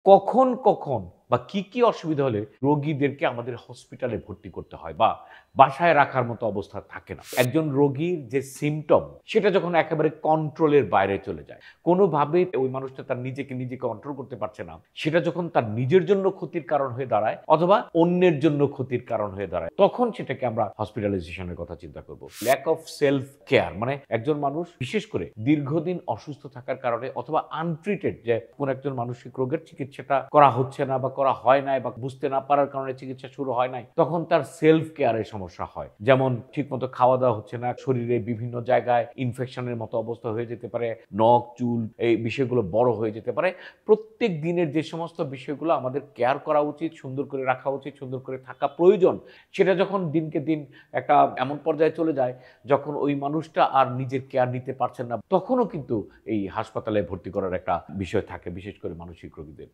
কখন, কখন বা কি অসুবিধা হলে রোগীদেরকে আমাদের হসপিটালে ভর্তি করতে হয় বা বাসায় রাখার মতো অবস্থা থাকে না? একজন রোগীর যে সিম্পটম সেটা যখন একেবারে কন্ট্রোলের বাইরে চলে যায়, কোনোভাবেই ওই মানুষটা তার নিজে কন্ট্রোল করতে পারছে না। সেটা যখন তার নিজের জন্য ক্ষতির কারণ হয়ে দাঁড়ায় অথবা অন্যের জন্য ক্ষতির কারণ হয়ে দাঁড়ায়, তখন সেটাকে আমরা হসপিটালাইজেশন এর কথা চিন্তা করব। ল্যাক অফ সেলফ কেয়ার মানে একজন মানুষ বিশেষ করে দীর্ঘদিন অসুস্থ থাকার কারণে অথবা আনট্রিটেড যে কোন একজন মানসিক রোগের চিকিৎসাটা করা হচ্ছে না বা করা হয় নাই বা বুঝতে না পারার কারণে চিকিৎসা শুরু হয় নাই, তখন তার সেলফ কেয়ারের সমস্যা হয়। যেমন ঠিকমতো খাওয়া-দাওয়া হচ্ছে না, শরীরে বিভিন্ন জায়গায় ইনফেকশনের মতো অবস্থা হয়ে যেতে পারে, নখ, চুল এই বিষয়গুলো বড় হয়ে যেতে পারে। প্রত্যেক দিনের যে সমস্ত বিষয়গুলো আমাদের কেয়ার করা উচিত, সুন্দর করে রাখা উচিত, সুন্দর করে থাকা প্রয়োজন, সেটা যখন দিনকে দিন একটা এমন পর্যায়ে চলে যায়, যখন ওই মানুষটা আর নিজের কেয়ার নিতে পারছেন না, তখনও কিন্তু এই হাসপাতালে ভর্তি করার একটা বিষয় থাকে, বিশেষ করে মানসিক রোগীদের।